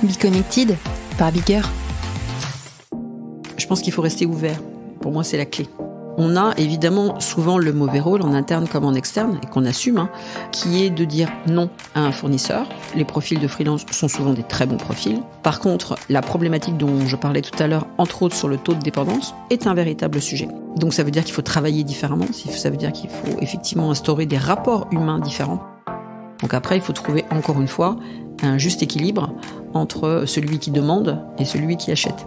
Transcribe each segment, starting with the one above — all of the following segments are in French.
Be Connected par Bigger. Je pense qu'il faut rester ouvert. Pour moi, c'est la clé. On a évidemment souvent le mauvais rôle en interne comme en externe, et qu'on assume, qui est de dire non à un fournisseur. Les profils de freelance sont souvent des très bons profils. Par contre, la problématique dont je parlais tout à l'heure, entre autres sur le taux de dépendance, est un véritable sujet. Donc ça veut dire qu'il faut travailler différemment, ça veut dire qu'il faut effectivement instaurer des rapports humains différents. Donc après, il faut trouver encore une fois un juste équilibre entre celui qui demande et celui qui achète.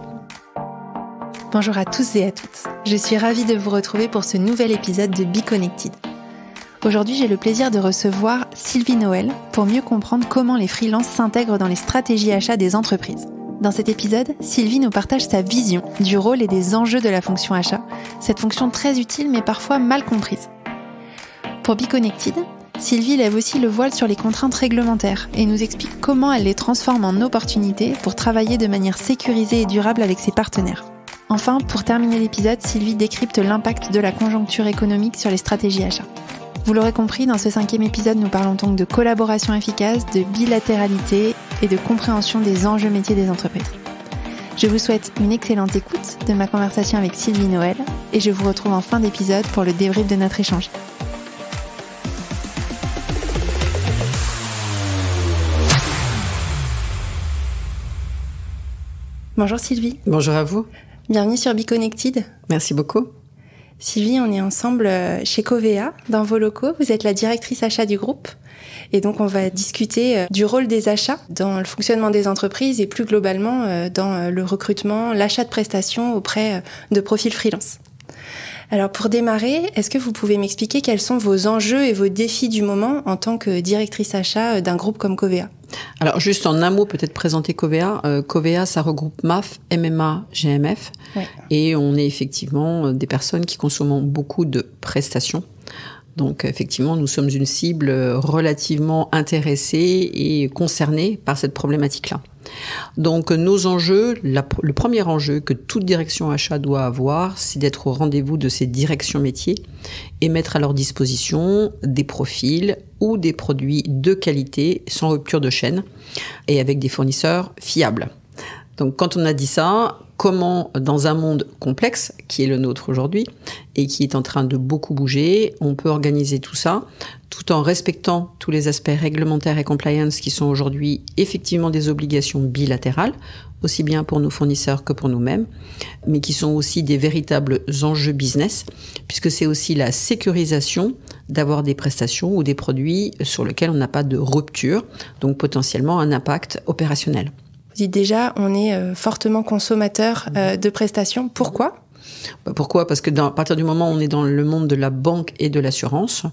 Bonjour à tous et à toutes. Je suis ravie de vous retrouver pour ce nouvel épisode de Be Connected. Aujourd'hui, j'ai le plaisir de recevoir Sylvie Noël pour mieux comprendre comment les freelances s'intègrent dans les stratégies achats des entreprises. Dans cet épisode, Sylvie nous partage sa vision du rôle et des enjeux de la fonction achat, cette fonction très utile mais parfois mal comprise. Pour Be Connected, Sylvie lève aussi le voile sur les contraintes réglementaires et nous explique comment elle les transforme en opportunités pour travailler de manière sécurisée et durable avec ses partenaires. Enfin, pour terminer l'épisode, Sylvie décrypte l'impact de la conjoncture économique sur les stratégies achats. Vous l'aurez compris, dans ce 5e épisode, nous parlons donc de collaboration efficace, de bilatéralité et de compréhension des enjeux métiers des entreprises. Je vous souhaite une excellente écoute de ma conversation avec Sylvie Noël et je vous retrouve en fin d'épisode pour le débrief de notre échange. Bonjour Sylvie. Bonjour à vous. Bienvenue sur Be Connected. Merci beaucoup. Sylvie, on est ensemble chez Covea, dans vos locaux. Vous êtes la directrice achat du groupe. Et donc, on va discuter du rôle des achats dans le fonctionnement des entreprises et plus globalement dans le recrutement, l'achat de prestations auprès de profils freelance. Alors, pour démarrer, est-ce que vous pouvez m'expliquer quels sont vos enjeux et vos défis du moment en tant que directrice achat d'un groupe comme Covea ? Alors, juste en un mot, peut-être présenter Covea. Covea, ça regroupe MAF, MMA, GMF. Ouais. Et on est effectivement des personnes qui consomment beaucoup de prestations. Donc, effectivement, nous sommes une cible relativement intéressée et concernée par cette problématique-là. Donc, nos enjeux, le premier enjeu que toute direction achat doit avoir, c'est d'être au rendez-vous de ces directions métiers et mettre à leur disposition des profils ou des produits de qualité sans rupture de chaîne et avec des fournisseurs fiables. Donc, quand on a dit ça, comment, dans un monde complexe, qui est le nôtre aujourd'hui, et qui est en train de beaucoup bouger, on peut organiser tout ça, tout en respectant tous les aspects réglementaires et compliance qui sont aujourd'hui effectivement des obligations bilatérales, aussi bien pour nos fournisseurs que pour nous-mêmes, mais qui sont aussi des véritables enjeux business, puisque c'est aussi la sécurisation d'avoir des prestations ou des produits sur lesquels on n'a pas de rupture, donc potentiellement un impact opérationnel. Vous dites déjà, on est fortement consommateur de prestations. Pourquoi ? Pourquoi ? Parce que à partir du moment où on est dans le monde de la banque et de l'assurance,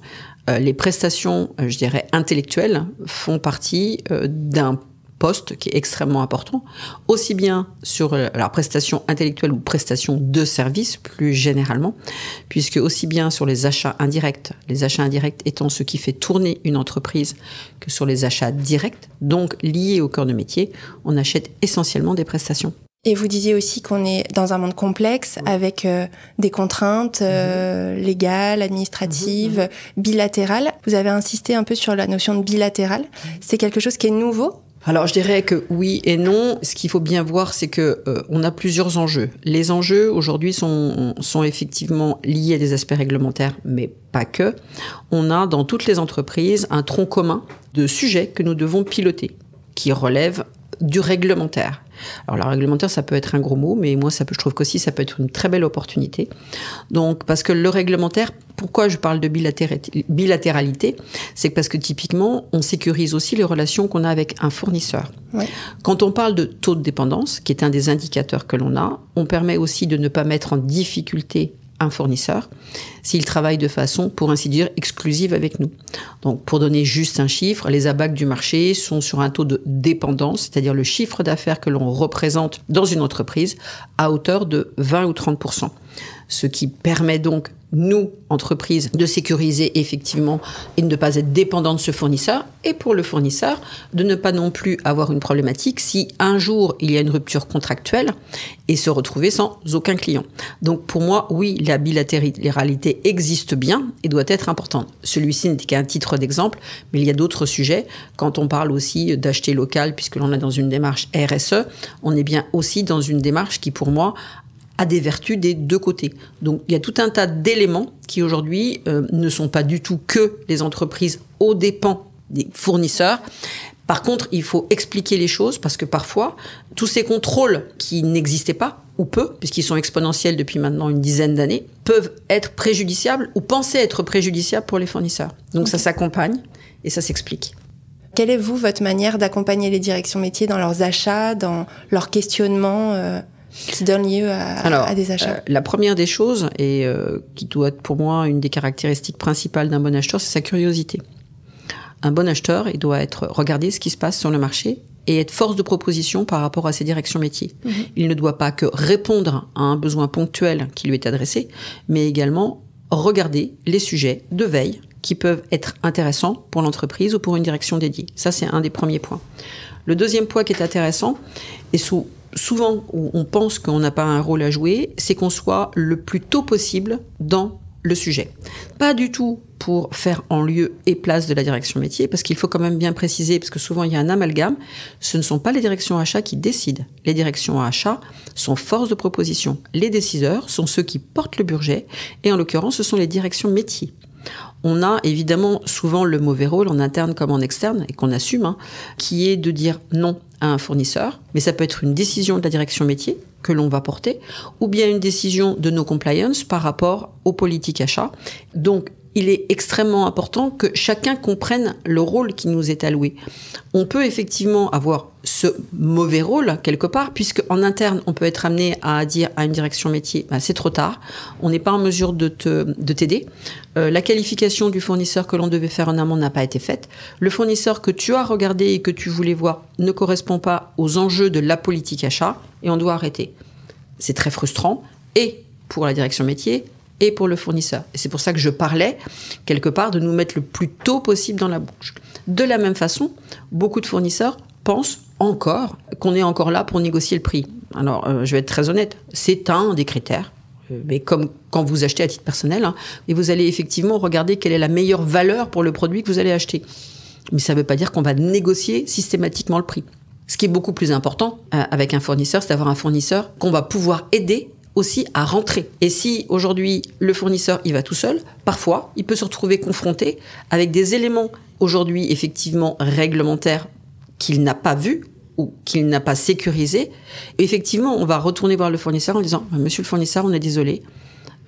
les prestations, je dirais, intellectuelles font partie d'un poste qui est extrêmement important, aussi bien sur la prestation intellectuelle ou prestation de service plus généralement, puisque aussi bien sur les achats indirects étant ce qui fait tourner une entreprise, que sur les achats directs, donc liés au cœur de métier, on achète essentiellement des prestations. Et vous disiez aussi qu'on est dans un monde complexe avec des contraintes légales, administratives, bilatérales. Vous avez insisté un peu sur la notion de bilatéral. C'est quelque chose qui est nouveau ? Alors, je dirais que oui et non. Ce qu'il faut bien voir, c'est que on a plusieurs enjeux. Les enjeux, aujourd'hui, sont effectivement liés à des aspects réglementaires, mais pas que. On a, dans toutes les entreprises, un tronc commun de sujets que nous devons piloter, qui relèvent du réglementaire. Alors, le réglementaire, ça peut être un gros mot, mais moi, je trouve qu'aussi, ça peut être une très belle opportunité. Donc, parce que le réglementaire, pourquoi je parle de bilatéralité, c'est parce que typiquement, on sécurise aussi les relations qu'on a avec un fournisseur. Ouais. Quand on parle de taux de dépendance, qui est un des indicateurs que l'on a, on permet aussi de ne pas mettre en difficulté un fournisseur s'il travaille de façon, pour ainsi dire, exclusive avec nous. Donc, pour donner juste un chiffre, les ABAC du marché sont sur un taux de dépendance, c'est-à-dire le chiffre d'affaires que l'on représente dans une entreprise à hauteur de 20 ou 30%. Ce qui permet donc nous, entreprises, de sécuriser effectivement et de ne pas être dépendant de ce fournisseur, et pour le fournisseur, de ne pas non plus avoir une problématique si un jour il y a une rupture contractuelle et se retrouver sans aucun client. Donc pour moi, oui, la bilatéralité existe bien et doit être importante. Celui-ci n'est qu'un titre d'exemple, mais il y a d'autres sujets. Quand on parle aussi d'acheter local, puisque l'on est dans une démarche RSE, on est bien aussi dans une démarche qui, pour moi, a des vertus des deux côtés. Donc, il y a tout un tas d'éléments qui, aujourd'hui, ne sont pas du tout que les entreprises aux dépens des fournisseurs. Par contre, il faut expliquer les choses parce que parfois, tous ces contrôles qui n'existaient pas, ou peu, puisqu'ils sont exponentiels depuis maintenant une dizaine d'années, peuvent être préjudiciables ou penser être préjudiciables pour les fournisseurs. Donc, ça s'accompagne et ça s'explique. Quelle est, votre manière d'accompagner les directions métiers dans leurs achats, dans leurs questionnements qui donnent lieu à des achats? La première des choses, et qui doit être pour moi une des caractéristiques principales d'un bon acheteur, c'est sa curiosité. Un bon acheteur, il doit regarder ce qui se passe sur le marché et être force de proposition par rapport à ses directions métiers. Mmh. Il ne doit pas que répondre à un besoin ponctuel qui lui est adressé, mais également regarder les sujets de veille qui peuvent être intéressants pour l'entreprise ou pour une direction dédiée. Ça, c'est un des premiers points. Le deuxième point qui est intéressant, et souvent où on pense qu'on n'a pas un rôle à jouer, c'est qu'on soit le plus tôt possible dans le sujet. Pas du tout pour faire en lieu et place de la direction métier, parce qu'il faut quand même bien préciser, parce que souvent il y a un amalgame, ce ne sont pas les directions achats qui décident. Les directions achats sont force de proposition. Les décideurs sont ceux qui portent le budget, et en l'occurrence, ce sont les directions métiers. On a évidemment souvent le mauvais rôle en interne comme en externe, et qu'on assume, qui est de dire non à un fournisseur, mais ça peut être une décision de la direction métier que l'on va porter, ou bien une décision de nos compliance par rapport aux politiques achats. Donc, il est extrêmement important que chacun comprenne le rôle qui nous est alloué. On peut effectivement avoir ce mauvais rôle quelque part, puisque en interne, on peut être amené à dire à une direction métier, c'est trop tard, on n'est pas en mesure de t'aider. La qualification du fournisseur que l'on devait faire en amont n'a pas été faite. Le fournisseur que tu as regardé et que tu voulais voir ne correspond pas aux enjeux de la politique achat et on doit arrêter. C'est très frustrant, et pour la direction métier, et pour le fournisseur. Et c'est pour ça que je parlais, quelque part, de nous mettre le plus tôt possible dans la boucle. De la même façon, beaucoup de fournisseurs pensent encore qu'on est encore là pour négocier le prix. Alors, je vais être très honnête, c'est un des critères, mais comme quand vous achetez à titre personnel, et vous allez effectivement regarder quelle est la meilleure valeur pour le produit que vous allez acheter. Mais ça ne veut pas dire qu'on va négocier systématiquement le prix. Ce qui est beaucoup plus important avec un fournisseur, c'est d'avoir un fournisseur qu'on va pouvoir aider aussi à rentrer. Et si aujourd'hui le fournisseur il va tout seul, parfois il peut se retrouver confronté avec des éléments aujourd'hui effectivement réglementaires qu'il n'a pas vus ou qu'il n'a pas sécurisés. Et effectivement, on va retourner voir le fournisseur en disant « Monsieur le fournisseur, on est désolé,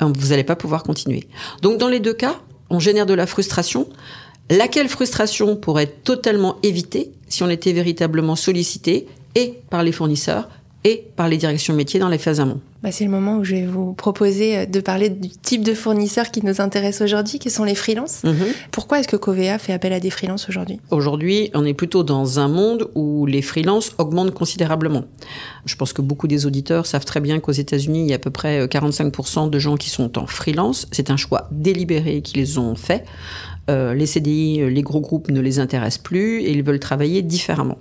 vous n'allez pas pouvoir continuer ». Donc dans les deux cas, on génère de la frustration. Laquelle frustration pourrait être totalement évitée si on était véritablement sollicité et par les fournisseurs et par les directions métiers dans les phases amont. C'est le moment où je vais vous proposer de parler du type de fournisseurs qui nous intéressent aujourd'hui, qui sont les freelances. Pourquoi est-ce que Covea fait appel à des freelances aujourd'hui ? Aujourd'hui, on est plutôt dans un monde où les freelances augmentent considérablement. Je pense que beaucoup des auditeurs savent très bien qu'aux États-Unis, il y a à peu près 45% de gens qui sont en freelance. C'est un choix délibéré qu'ils ont fait. Les CDI, les gros groupes ne les intéressent plus et ils veulent travailler différemment.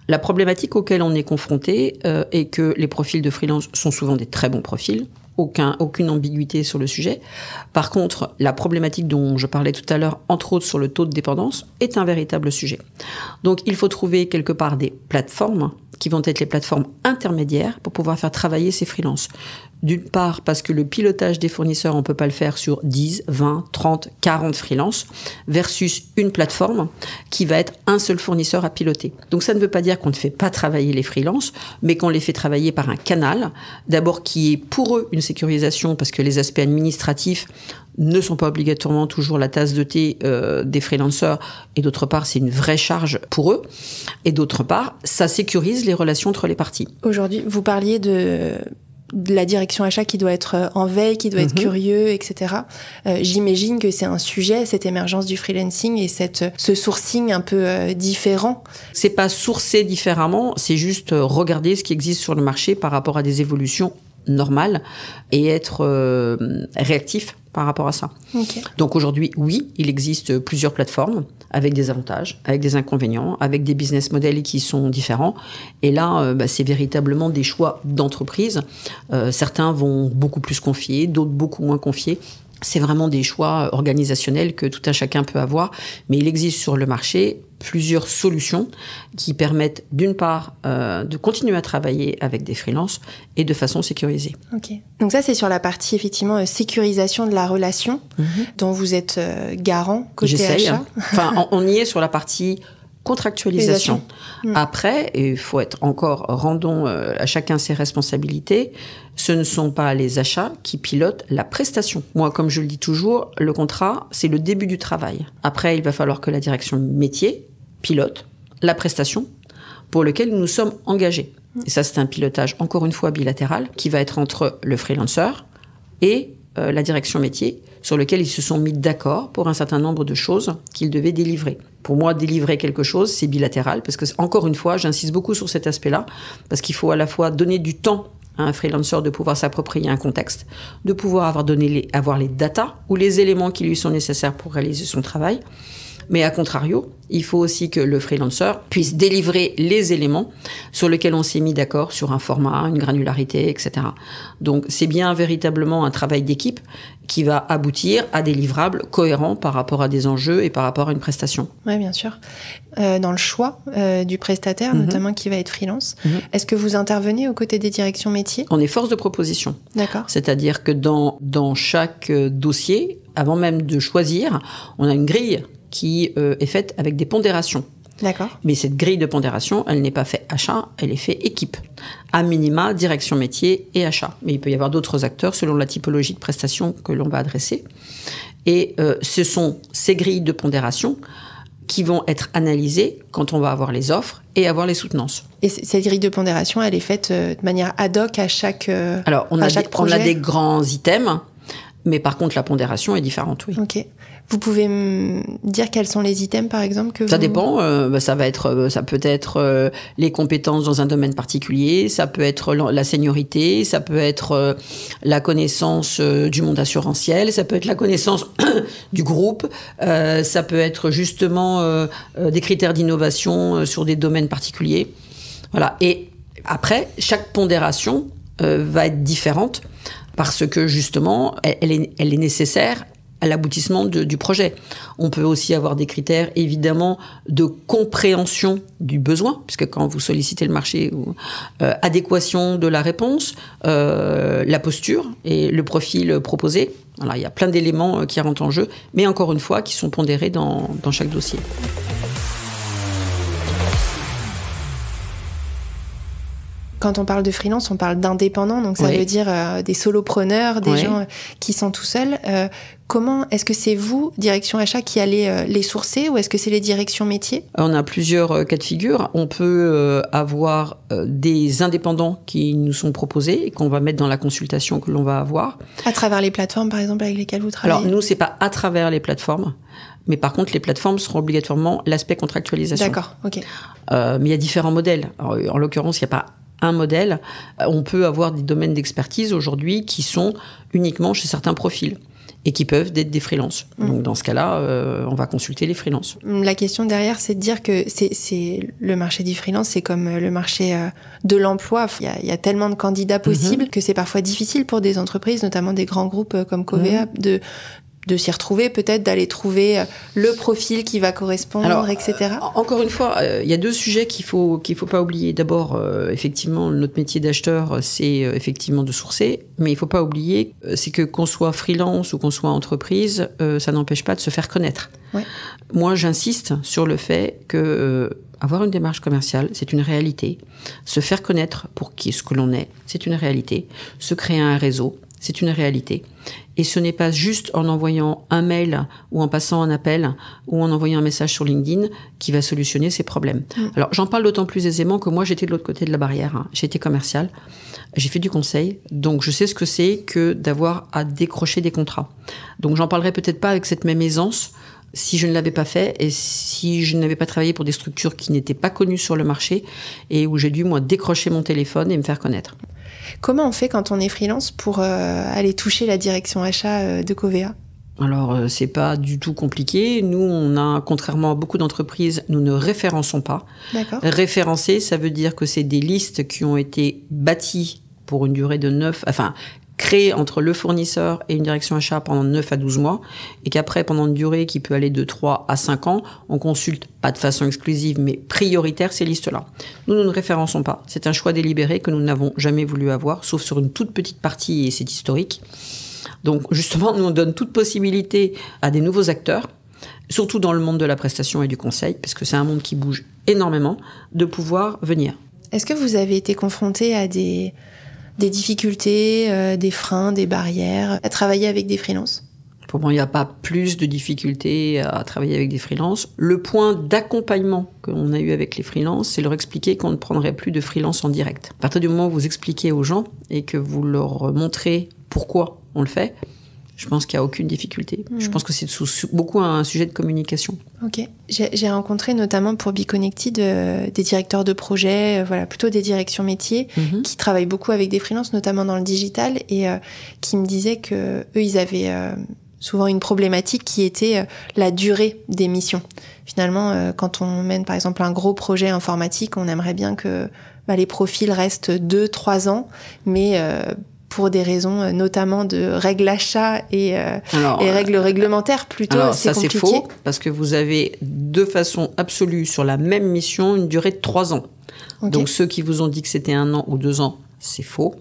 La problématique auquel on est confronté est que les profils de freelance sont souvent des très bons profils, aucune ambiguïté sur le sujet. Par contre, la problématique dont je parlais tout à l'heure, entre autres sur le taux de dépendance, est un véritable sujet. Donc il faut trouver quelque part des plateformes qui vont être les plateformes intermédiaires pour pouvoir faire travailler ces freelances. D'une part, parce que le pilotage des fournisseurs, on ne peut pas le faire sur 10, 20, 30, 40 freelances, versus une plateforme qui va être un seul fournisseur à piloter. Donc ça ne veut pas dire qu'on ne fait pas travailler les freelances, mais qu'on les fait travailler par un canal, d'abord qui est pour eux une sécurisation, parce que les aspects administratifs ne sont pas obligatoirement toujours la tasse de thé des freelancers, et d'autre part, c'est une vraie charge pour eux, et d'autre part, ça sécurise les relations entre les parties. Aujourd'hui, vous parliez de la direction achat qui doit être en veille, qui doit être curieux, etc. J'imagine que c'est un sujet, cette émergence du freelancing et ce sourcing un peu différent. C'est pas sourcer différemment, c'est juste regarder ce qui existe sur le marché par rapport à des évolutions normales et être réactif par rapport à ça. Okay. Donc aujourd'hui, oui, il existe plusieurs plateformes avec des avantages, avec des inconvénients, avec des business models qui sont différents. Et là, c'est véritablement des choix d'entreprise. Certains vont beaucoup plus confier, d'autres beaucoup moins confier. C'est vraiment des choix organisationnels que tout un chacun peut avoir. Mais il existe sur le marché plusieurs solutions qui permettent d'une part de continuer à travailler avec des freelances et de façon sécurisée. Ok. Donc ça, c'est sur la partie effectivement sécurisation de la relation dont vous êtes garant côté achat. Enfin, on y est sur la partie contractualisation. Après, il faut être encore, rendons à chacun ses responsabilités. Ce ne sont pas les achats qui pilotent la prestation. Moi, comme je le dis toujours, le contrat, c'est le début du travail. Après, il va falloir que la direction métier pilote la prestation pour laquelle nous sommes engagés. Et ça, c'est un pilotage, encore une fois, bilatéral, qui va être entre le freelancer et la direction métier, sur lequel ils se sont mis d'accord pour un certain nombre de choses qu'ils devaient délivrer. Pour moi, délivrer quelque chose, c'est bilatéral, parce que, encore une fois, j'insiste beaucoup sur cet aspect-là, parce qu'il faut à la fois donner du temps à un freelancer de pouvoir s'approprier un contexte, de pouvoir avoir les datas ou les éléments qui lui sont nécessaires pour réaliser son travail. Mais à contrario, il faut aussi que le freelancer puisse délivrer les éléments sur lesquels on s'est mis d'accord sur un format, une granularité, etc. Donc, c'est bien véritablement un travail d'équipe qui va aboutir à des livrables cohérents par rapport à des enjeux et par rapport à une prestation. Oui, bien sûr. Dans le choix du prestataire, notamment qui va être freelance, est-ce que vous intervenez aux côtés des directions métiers ? On est force de proposition. D'accord. C'est-à-dire que dans chaque dossier, avant même de choisir, on a une grille qui est faite avec des pondérations. D'accord. Mais cette grille de pondération, elle n'est pas faite achat, elle est faite équipe. À minima, direction métier et achat. Mais il peut y avoir d'autres acteurs selon la typologie de prestation que l'on va adresser. Et ce sont ces grilles de pondération qui vont être analysées quand on va avoir les offres et avoir les soutenances. Et cette grille de pondération, elle est faite de manière ad hoc à chaque projet ? Alors, on a des grands items, mais par contre, la pondération est différente, oui. Ok. Vous pouvez me dire quels sont les items, par exemple, que ça dépend. Ça peut être les compétences dans un domaine particulier. Ça peut être la seniorité. Ça peut être la connaissance du monde assurantiel. Ça peut être la connaissance du groupe. Ça peut être justement des critères d'innovation sur des domaines particuliers. Voilà. Et après, chaque pondération va être différente parce que justement, elle est nécessaire à l'aboutissement du projet. On peut aussi avoir des critères, évidemment, de compréhension du besoin, puisque quand vous sollicitez le marché, adéquation de la réponse, la posture et le profil proposé. Voilà, il y a plein d'éléments qui rentrent en jeu, mais encore une fois, qui sont pondérés dans chaque dossier. Quand on parle de freelance, on parle d'indépendants, donc ça veut dire des solopreneurs, des gens qui sont tout seuls. Comment est-ce que c'est vous, direction achat, qui allez les sourcer, ou est-ce que c'est les directions métiers ? On a plusieurs cas de figure. On peut avoir des indépendants qui nous sont proposés et qu'on va mettre dans la consultation que l'on va avoir. À travers les plateformes, par exemple, avec lesquelles vous travaillez ? Alors, nous, c'est pas à travers les plateformes. Mais par contre, les plateformes seront obligatoirement l'aspect contractualisation. D'accord, ok. Mais il y a différents modèles. Alors, en l'occurrence, il n'y a pas un modèle. On peut avoir des domaines d'expertise aujourd'hui qui sont uniquement chez certains profils et qui peuvent être des freelances. Donc dans ce cas-là, on va consulter les freelances. La question derrière, c'est de dire que c'est le marché du freelance, c'est comme le marché de l'emploi. Il y a tellement de candidats possibles que c'est parfois difficile pour des entreprises, notamment des grands groupes comme Covéa, de s'y retrouver, peut-être d'aller trouver le profil qui va correspondre, alors, etc. Encore une fois, il y a deux sujets qu'il faut pas oublier. D'abord, effectivement, notre métier d'acheteur, c'est effectivement de sourcer, mais il faut pas oublier, c'est que qu'on soit freelance ou qu'on soit entreprise, ça n'empêche pas de se faire connaître. Ouais. Moi, j'insiste sur le fait que avoir une démarche commerciale, c'est une réalité. Se faire connaître pour ce que l'on est, c'est une réalité. Se créer un réseau, c'est une réalité. Et ce n'est pas juste en envoyant un mail ou en passant un appel ou en envoyant un message sur LinkedIn qui va solutionner ces problèmes. Alors, j'en parle d'autant plus aisément que moi, j'étais de l'autre côté de la barrière. J'ai été commerciale, j'ai fait du conseil, donc je sais ce que c'est que d'avoir à décrocher des contrats. Donc, j'en parlerai peut-être pas avec cette même aisance si je ne l'avais pas fait et si je n'avais pas travaillé pour des structures qui n'étaient pas connues sur le marché et où j'ai dû, moi, décrocher mon téléphone et me faire connaître. Comment on fait quand on est freelance pour aller toucher la direction achat de Covea ? Alors, c'est pas du tout compliqué. Nous, contrairement à beaucoup d'entreprises, nous ne référençons pas. D'accord. Référencer, ça veut dire que c'est des listes qui ont été bâties pour une durée de créées entre le fournisseur et une direction achat pendant 9 à 12 mois, et qu'après, pendant une durée qui peut aller de 3 à 5 ans, on consulte, pas de façon exclusive, mais prioritaire, ces listes-là. Nous ne référençons pas. C'est un choix délibéré que nous n'avons jamais voulu avoir, sauf sur une toute petite partie, et c'est historique. Donc, justement, nous, on donne toute possibilité à des nouveaux acteurs, surtout dans le monde de la prestation et du conseil, parce que c'est un monde qui bouge énormément, de pouvoir venir. Est-ce que vous avez été confronté à des difficultés, des freins, des barrières, à travailler avec des freelances ? Pour moi, il n'y a pas plus de difficultés à travailler avec des freelances. Le point d'accompagnement qu'on a eu avec les freelances, c'est leur expliquer qu'on ne prendrait plus de freelance en direct. À partir du moment où vous expliquez aux gens et que vous leur montrez pourquoi on le fait, je pense qu'il n'y a aucune difficulté. Je pense que c'est beaucoup un sujet de communication. Ok. J'ai rencontré notamment pour BeConnected des directeurs de projet, plutôt des directions métiers, qui travaillent beaucoup avec des freelances, notamment dans le digital, et qui me disaient que eux, ils avaient souvent une problématique qui était la durée des missions. Finalement, quand on mène par exemple un gros projet informatique, on aimerait bien que les profils restent 2-3 ans, mais pour des raisons notamment de règles achat et règles réglementaires plutôt, c'est compliqué. Ça c'est faux, parce que vous avez de façon absolue sur la même mission une durée de 3 ans. Okay. Donc ceux qui vous ont dit que c'était 1 an ou 2 ans, c'est faux,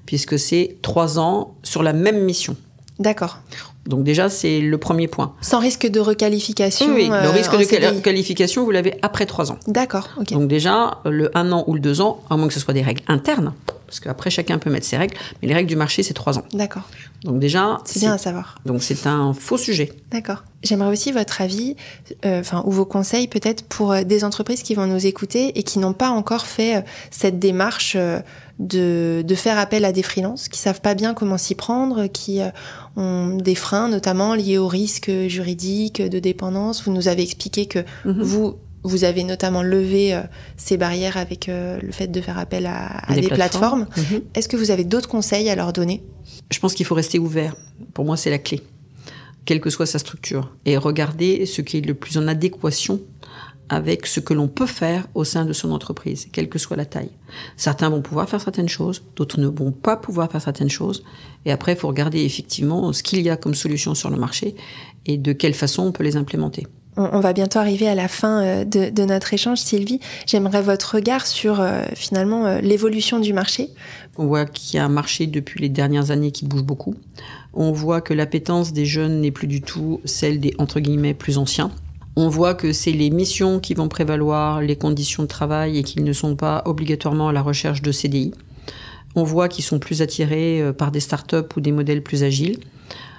puisque c'est 3 ans sur la même mission. D'accord. Donc déjà, c'est le premier point. Sans risque de requalification. Oui, le risque de requalification, vous l'avez après 3 ans. D'accord, ok. Donc déjà, le 1 an ou le 2 ans, à moins que ce soit des règles internes, parce qu'après, chacun peut mettre ses règles, mais les règles du marché, c'est 3 ans. D'accord. Donc déjà... C'est bien à savoir. Donc c'est un faux sujet. D'accord. J'aimerais aussi votre avis, ou vos conseils peut-être pour des entreprises qui vont nous écouter et qui n'ont pas encore fait cette démarche de faire appel à des freelances, qui savent pas bien comment s'y prendre, qui ont des freins notamment liés aux risques juridiques, de dépendance. Vous nous avez expliqué que vous avez notamment levé ces barrières avec le fait de faire appel à des plateformes. Est-ce que vous avez d'autres conseils à leur donner ? Je pense qu'il faut rester ouvert. Pour moi, c'est la clé, quelle que soit sa structure, et regarder ce qui est le plus en adéquation avec ce que l'on peut faire au sein de son entreprise, quelle que soit la taille. Certains vont pouvoir faire certaines choses, d'autres ne vont pas pouvoir faire certaines choses. Et après, il faut regarder effectivement ce qu'il y a comme solution sur le marché et de quelle façon on peut les implémenter. On va bientôt arriver à la fin de notre échange, Sylvie. J'aimerais votre regard sur finalement l'évolution du marché. On voit qu'il y a un marché depuis les dernières années qui bouge beaucoup. On voit que l'appétence des jeunes n'est plus du tout celle des, entre guillemets, plus anciens. On voit que c'est les missions qui vont prévaloir, les conditions de travail, et qu'ils ne sont pas obligatoirement à la recherche de CDI. On voit qu'ils sont plus attirés par des startups ou des modèles plus agiles.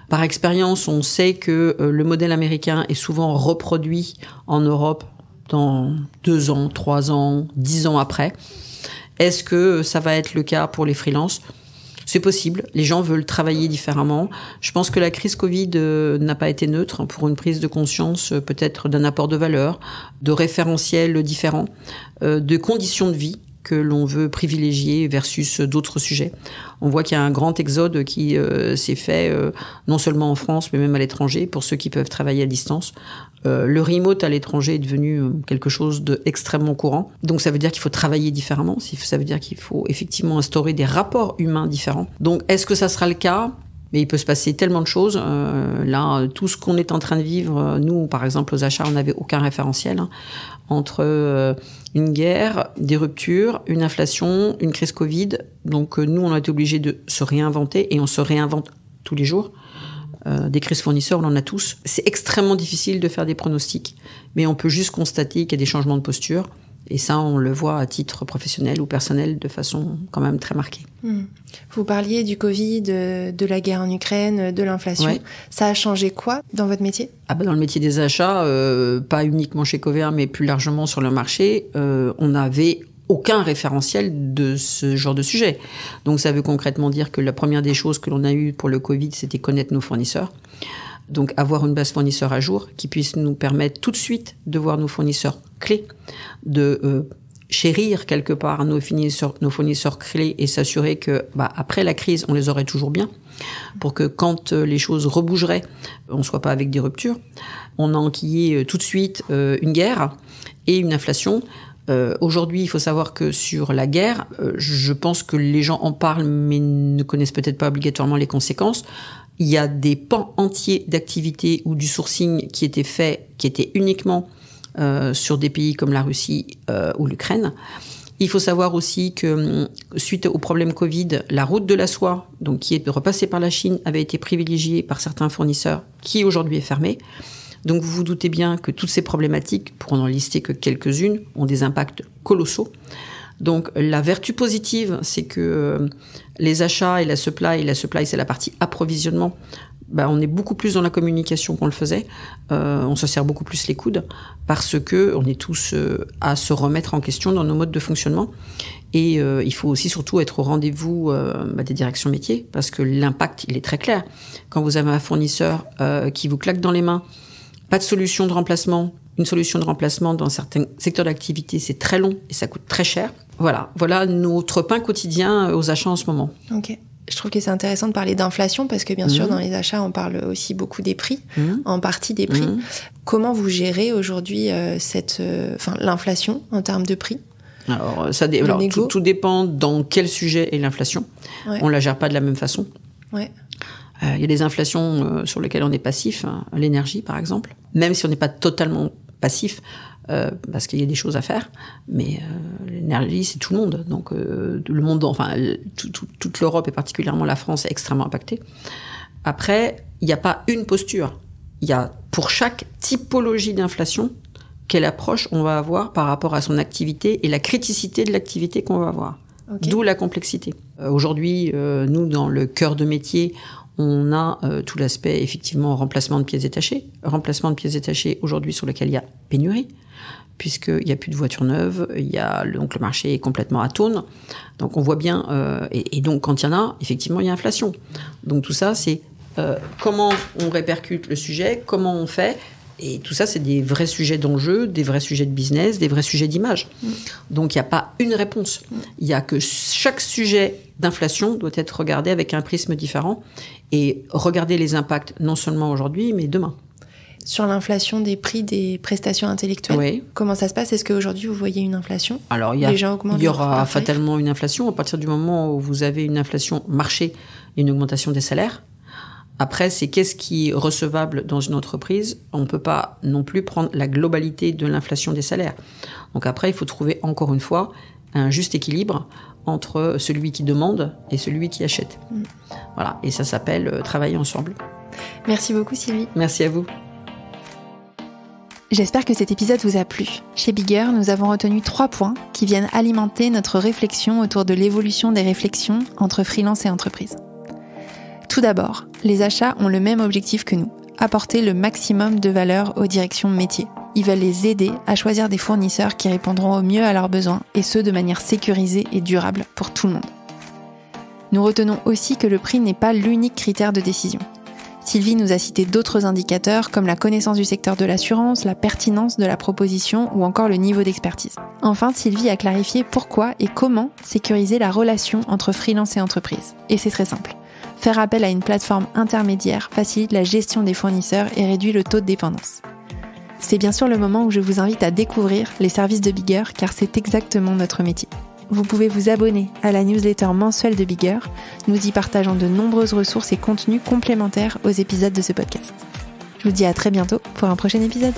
Par expérience, on sait que le modèle américain est souvent reproduit en Europe dans 2 ans, 3 ans, 10 ans après. Est-ce que ça va être le cas pour les freelances ? C'est possible, les gens veulent travailler différemment. Je pense que la crise Covid n'a pas été neutre pour une prise de conscience peut-être d'un apport de valeur, de référentiels différents, de conditions de vie que l'on veut privilégier versus d'autres sujets. On voit qu'il y a un grand exode qui s'est fait non seulement en France, mais même à l'étranger, pour ceux qui peuvent travailler à distance. Le remote à l'étranger est devenu quelque chose d'extrêmement courant. Donc ça veut dire qu'il faut travailler différemment, ça veut dire qu'il faut effectivement instaurer des rapports humains différents. Donc est-ce que ça sera le cas ? Mais il peut se passer tellement de choses. Là, tout ce qu'on est en train de vivre, nous, par exemple, aux achats, on n'avait aucun référentiel entre une guerre, des ruptures, une inflation, une crise Covid. Donc, nous, on a été obligés de se réinventer et on se réinvente tous les jours. Des crises fournisseurs, on en a tous. C'est extrêmement difficile de faire des pronostics, mais on peut juste constater qu'il y a des changements de posture. Et ça, on le voit à titre professionnel ou personnel de façon quand même très marquée. Vous parliez du Covid, de la guerre en Ukraine, de l'inflation. Ouais. Ça a changé quoi dans votre métier ? Dans le métier des achats, pas uniquement chez Covea, mais plus largement sur le marché, on n'avait aucun référentiel de ce genre de sujet. Donc ça veut concrètement dire que la première des choses que l'on a eues pour le Covid, c'était connaître nos fournisseurs. Donc avoir une base fournisseur à jour qui puisse nous permettre tout de suite de voir nos fournisseurs clés, de chérir quelque part nos fournisseurs clés et s'assurer que après la crise, on les aurait toujours bien, pour que quand les choses rebougeraient, on ne soit pas avec des ruptures. On a enquillé tout de suite une guerre et une inflation. Aujourd'hui, il faut savoir que sur la guerre, je pense que les gens en parlent mais ne connaissent peut-être pas obligatoirement les conséquences. Il y a des pans entiers d'activité ou du sourcing qui étaient uniquement sur des pays comme la Russie ou l'Ukraine. Il faut savoir aussi que suite au problème Covid, la route de la soie, donc qui est repassée par la Chine, avait été privilégiée par certains fournisseurs, qui aujourd'hui est fermée. Donc vous vous doutez bien que toutes ces problématiques, pour n'en lister que quelques-unes, ont des impacts colossaux. Donc la vertu positive, c'est que les achats et la supply c'est la partie approvisionnement, on est beaucoup plus dans la communication qu'on le faisait, on se serre beaucoup plus les coudes parce que on est tous à se remettre en question dans nos modes de fonctionnement et il faut aussi surtout être au rendez-vous des directions métiers parce que l'impact il est très clair. Quand vous avez un fournisseur qui vous claque dans les mains, pas de solution de remplacement, une solution de remplacement dans certains secteurs d'activité c'est très long et ça coûte très cher. Voilà notre pain quotidien aux achats en ce moment. Ok. Je trouve que c'est intéressant de parler d'inflation parce que bien sûr dans les achats on parle aussi beaucoup des prix, en partie des prix. Comment vous gérez aujourd'hui l'inflation en termes de prix ? Alors tout dépend dans quel sujet est l'inflation. Ouais. On la gère pas de la même façon. Ouais. Il y a des inflations sur lesquelles on est passif, l'énergie par exemple, même si on n'est pas totalement passif. Parce qu'il y a des choses à faire, mais l'énergie, c'est tout le monde. Donc, le monde, toute l'Europe et particulièrement la France est extrêmement impactée. Après, il n'y a pas une posture. Il y a, pour chaque typologie d'inflation, quelle approche on va avoir par rapport à son activité et la criticité de l'activité qu'on va avoir. Okay. D'où la complexité. Aujourd'hui, nous, dans le cœur de métier, on a tout l'aspect, effectivement, remplacement de pièces détachées. Remplacement de pièces détachées, aujourd'hui, sur lequel il y a pénurie, puisqu'il n'y a plus de voitures neuves, donc le marché est complètement atone. Donc on voit bien, et donc quand il y en a, effectivement, il y a inflation. Donc tout ça, c'est comment on répercute le sujet, comment on fait, et tout ça, c'est des vrais sujets d'enjeu, des vrais sujets de business, des vrais sujets d'image. Donc il n'y a pas une réponse. Il y a que chaque sujet d'inflation doit être regardé avec un prisme différent, et regarder les impacts non seulement aujourd'hui, mais demain. Sur l'inflation des prix des prestations intellectuelles, oui. Comment ça se passe ? Est-ce qu'aujourd'hui vous voyez une inflation ? Alors il y aura fatalement une inflation à partir du moment où vous avez une inflation marché et une augmentation des salaires. Après, c'est qu'est-ce qui est recevable dans une entreprise ? On ne peut pas non plus prendre la globalité de l'inflation des salaires. Donc après, il faut trouver encore une fois un juste équilibre entre celui qui demande et celui qui achète. Voilà, et ça s'appelle travailler ensemble. Merci beaucoup Sylvie. Merci à vous. J'espère que cet épisode vous a plu. Chez Bigger, nous avons retenu 3 points qui viennent alimenter notre réflexion autour de l'évolution des réflexions entre freelance et entreprise. Tout d'abord, les achats ont le même objectif que nous, apporter le maximum de valeur aux directions métiers. Ils veulent les aider à choisir des fournisseurs qui répondront au mieux à leurs besoins, et ce de manière sécurisée et durable pour tout le monde. Nous retenons aussi que le prix n'est pas l'unique critère de décision. Sylvie nous a cité d'autres indicateurs comme la connaissance du secteur de l'assurance, la pertinence de la proposition ou encore le niveau d'expertise. Enfin, Sylvie a clarifié pourquoi et comment sécuriser la relation entre freelance et entreprise. Et c'est très simple. Faire appel à une plateforme intermédiaire facilite la gestion des fournisseurs et réduit le taux de dépendance. C'est bien sûr le moment où je vous invite à découvrir les services de Bigger car c'est exactement notre métier. Vous pouvez vous abonner à la newsletter mensuelle de Bigger. Nous y partageons de nombreuses ressources et contenus complémentaires aux épisodes de ce podcast. Je vous dis à très bientôt pour un prochain épisode.